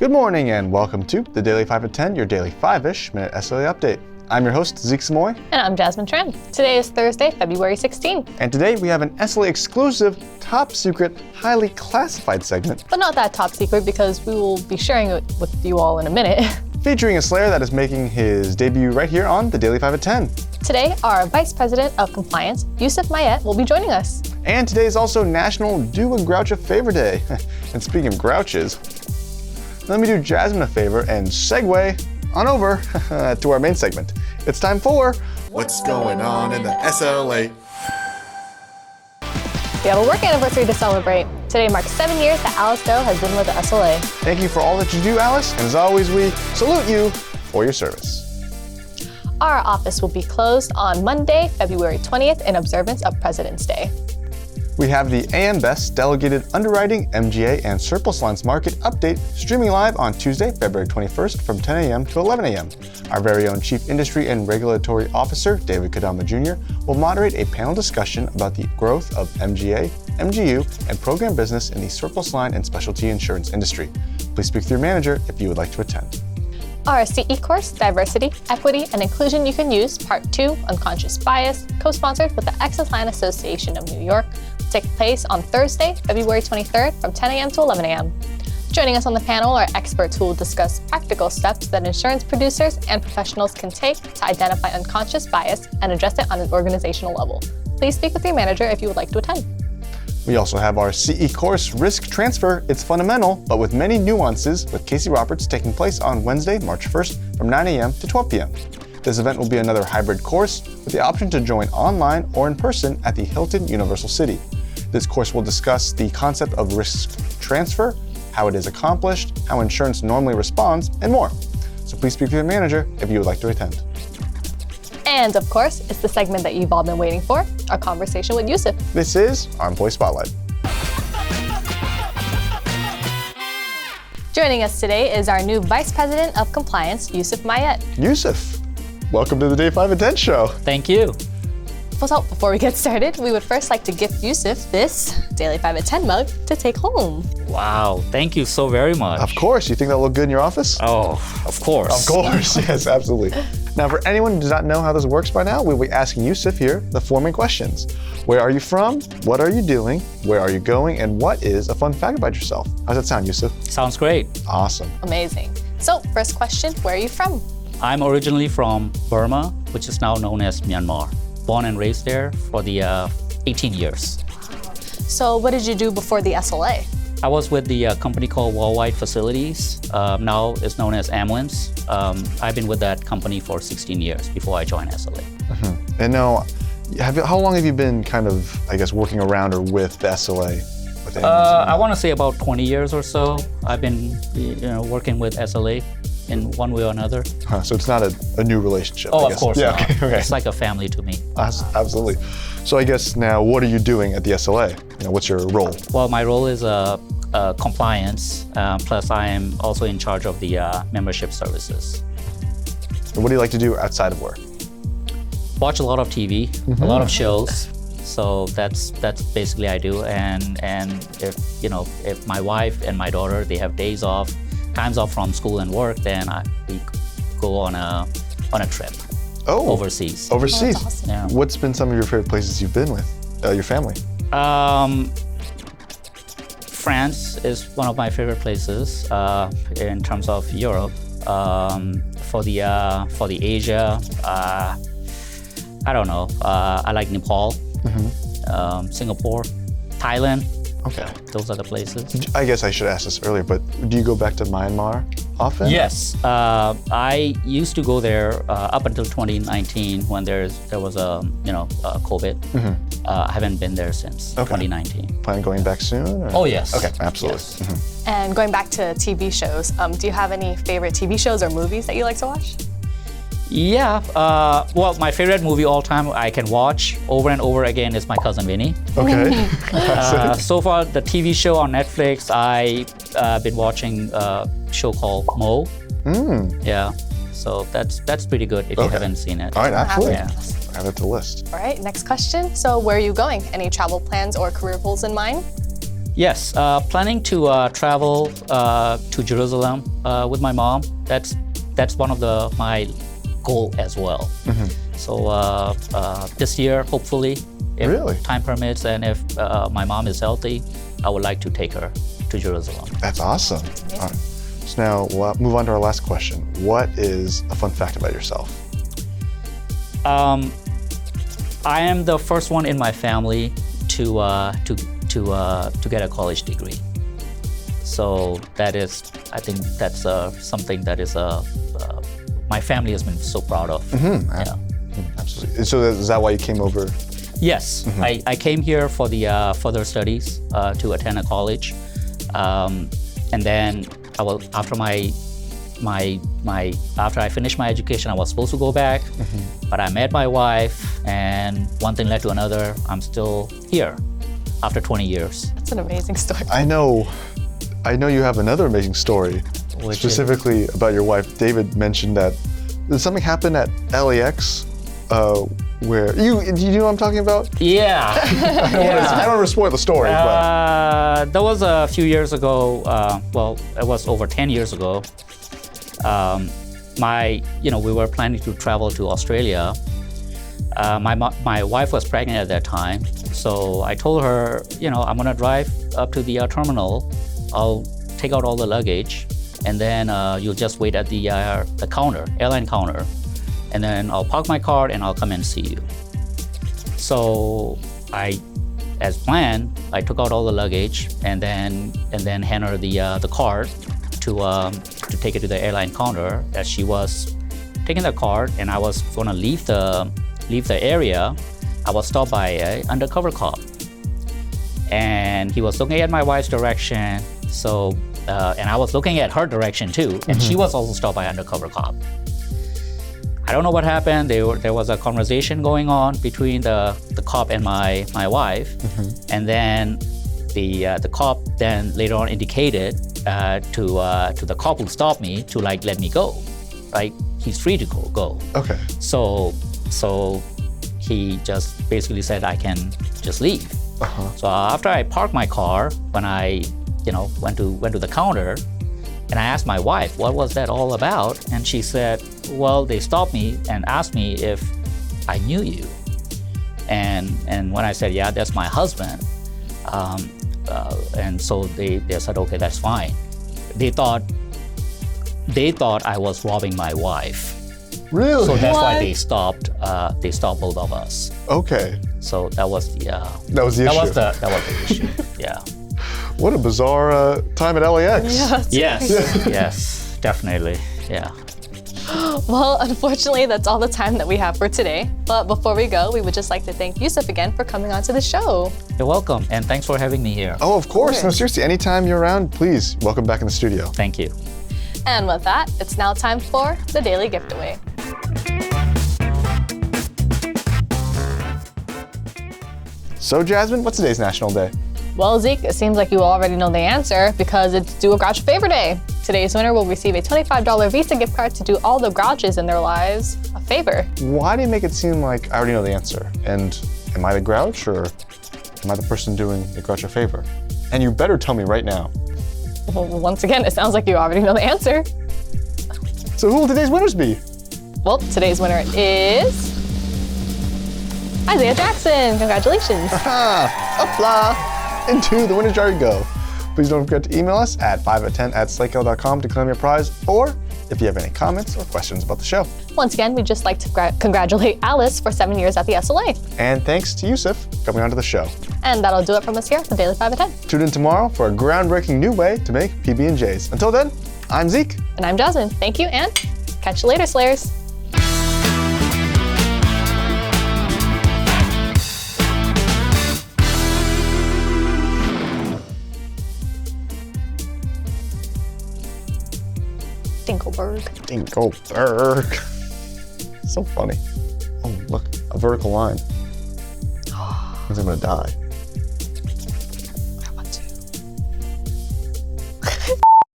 Good morning and welcome to the Daily 5 at 10, your daily 5-ish minute SLA update. I'm your host, Zeke Samoy. And I'm Jasmine Tran. Today is Thursday, February 16th. And today we have an SLA exclusive, top secret, highly classified segment. But not that top secret because we will be sharing it with you all in a minute. Featuring a Slayer that is making his debut right here on the Daily 5 at 10. Today, our Vice President of Compliance, Yusuf will be joining us. And today is also National Do a Grouch a Favor Day. And speaking of grouches, let me do Jasmine a favor and segue on over to our main segment. It's time for What's Going On in the SLA? We have a work anniversary to celebrate. Today marks 7 years that Alice Doe has been with the SLA. Thank you for all that you do, Alice, and as always, we salute you for your service. Our office will be closed on Monday, February 20th in observance of President's Day. We have the AM Best Delegated Underwriting, MGA, and Surplus Lines Market Update streaming live on Tuesday, February 21st from 10 a.m. to 11 a.m. Our very own Chief Industry and Regulatory Officer, David Kadama Jr., will moderate a panel discussion about the growth of MGA, MGU, and program business in the surplus line and specialty insurance industry. Please speak to your manager if you would like to attend. Our CE course, Diversity, Equity, and Inclusion You Can Use, Part 2, Unconscious Bias, co-sponsored with the Ex-Atlanta Association of New York, will take place on Thursday, February 23rd from 10 a.m. to 11 a.m. Joining us on the panel are experts who will discuss practical steps that insurance producers and professionals can take to identify unconscious bias and address it on an organizational level. Please speak with your manager if you would like to attend. We also have our CE course, Risk Transfer. It's fundamental, but with many nuances, with Casey Roberts taking place on Wednesday, March 1st from 9 a.m. to 12 p.m. This event will be another hybrid course with the option to join online or in person at the Hilton Universal City. This course will discuss the concept of risk transfer, how it is accomplished, how insurance normally responds, and more. So please speak to your manager if you would like to attend. And of course, it's the segment that you've all been waiting for, our conversation with Yusuf. This is our Employee Spotlight. Joining us today is our new Vice President of Compliance, Yusuf Mayet. Yusuf, welcome to the Day 5 at 10 show. Thank you. So before we get started, we would first like to gift Yusuf this Daily 5 at 10 mug to take home. Wow, thank you so very much. Of course, you think that'll look good in your office? Oh, of course. Of course, yes, absolutely. Now, for anyone who does not know how this works by now, we'll be asking Yusuf here the following questions. Where are you from? What are you doing? Where are you going? And what is a fun fact about yourself? How's that sound, Yusuf? Sounds great. Awesome. Amazing. So first question, where are you from? I'm originally from Burma, which is now known as Myanmar. Born and raised there for the 18 years. So what did you do before the SLA? I was with the company called Worldwide Facilities. Now it's known as Ambulance. I've been with that company for 16 years before I joined SLA. Mm-hmm. And now, how long have you been kind of, I guess, working around or with the SLA? I want to say about 20 years or so. I've been working with SLA in one way or another. So it's not a new relationship, Oh, I guess. of course yeah, not. Okay. It's like a family to me. Absolutely. So I guess now, what are you doing at the SLA? What's your role? Well, my role is compliance, plus I am also in charge of the membership services. And what do you like to do outside of work? Watch a lot of TV, a lot of shows. So that's basically I do. And if my wife and my daughter, they have days off, times off from school and work, then we go on a trip. Oh, overseas. Overseas. Oh, that's awesome. Yeah. What's been some of your favorite places you've been with your family? France is one of my favorite places in terms of Europe. For the Asia, I don't know. I like Nepal, Singapore, Thailand. Okay. Those are the places. I guess I should ask this earlier, but do you go back to Myanmar often? Yes, I used to go there up until 2019 when there was a COVID. I haven't been there since 2019. Plan on going back soon? Or? Oh yes. Okay, absolutely. Yes. Mm-hmm. And going back to TV shows, do you have any favorite TV shows or movies that you like to watch? Yeah, well, my favorite movie all time I can watch over and over again is My Cousin Vinny. Okay. So far, the TV show on Netflix, I've been watching a show called Mo. Yeah, so that's pretty good if you haven't seen it. All right, absolutely. Yeah. Add it to the list. All right, next question. So where are you going? Any travel plans or career goals in mind? Yes, planning to travel to Jerusalem with my mom. That's one of my goal as well. So this year, hopefully, if Really? time permits and if my mom is healthy, I would like to take her to Jerusalem. That's awesome. All right. So now we'll move on to our last question. What is a fun fact about yourself? I am the first one in my family to get a college degree. So I think that's something that is my family has been so proud of. Yeah. Absolutely. So is that why you came over? Yes, I came here for the further studies to attend a college, and then after I finished my education, I was supposed to go back, but I met my wife, and one thing led to another. I'm still here after 20 years. That's an amazing story. I know you have another amazing story, specifically about your wife. David mentioned that did something happen at LAX where do you know what I'm talking about? Yeah. I don't want to spoil the story, but that was a few years ago. Well, it was over 10 years ago. We were planning to travel to Australia. My wife was pregnant at that time, so I told her, I'm gonna drive up to the terminal. I'll take out all the luggage, and then you'll just wait at the airline counter, and then I'll park my car and I'll come and see you. So as planned, I took out all the luggage and then handed her the card to take it to the airline counter. As she was taking the card and I was gonna leave the area, I was stopped by an undercover cop, and he was looking at my wife's direction. So and I was looking at her direction too, and she was also stopped by an undercover cop. I don't know what happened. There was a conversation going on between the cop and my wife, and then the cop then later on indicated to the cop who stopped me to let me go, right? He's free to go. okay. So he just basically said I can just leave. So after I parked my car, when I went to the counter, and I asked my wife, what was that all about? And she said, well, they stopped me and asked me if I knew you. And when I said, yeah, that's my husband, and so they said, okay, that's fine. They thought I was robbing my wife. Really? So that's why they stopped both of us. Okay. So that was the issue. That was the issue. Yeah. What a bizarre time at LAX. Yes, definitely. Yeah. Well, unfortunately, that's all the time that we have for today. But before we go, we would just like to thank Yusuf again for coming onto the show. You're welcome, and thanks for having me here. Oh, of course. No, seriously, anytime you're around, please, welcome back in the studio. Thank you. And with that, it's now time for the Daily Gift Away. So, Jasmine, what's today's National Day? Well, Zeke, it seems like you already know the answer because it's Do a Grouch a Favor Day. Today's winner will receive a $25 Visa gift card to do all the grouches in their lives a favor. Why do you make it seem like I already know the answer? And am I the grouch, or am I the person doing the grouch a favor? And you better tell me right now. Well, once again, it sounds like you already know the answer. So who will today's winners be? Well, today's winner is Isaiah Jackson. Congratulations. Apply. Into the winner's jar you go. Please don't forget to email us at 5at10@slaykel.com to claim your prize, or if you have any comments or questions about the show. Once again, we'd just like to congratulate Alice for 7 years at the SLA. And thanks to Yusuf for coming onto the show. And that'll do it from us here at the Daily 5 at 10. Tune in tomorrow for a groundbreaking new way to make PB&Js. Until then, I'm Zeke. And I'm Jasmine. Thank you, and catch you later, Slayers. Dinkelberg. Dinkelberg. So funny. Oh, look, a vertical line. I think I'm gonna die.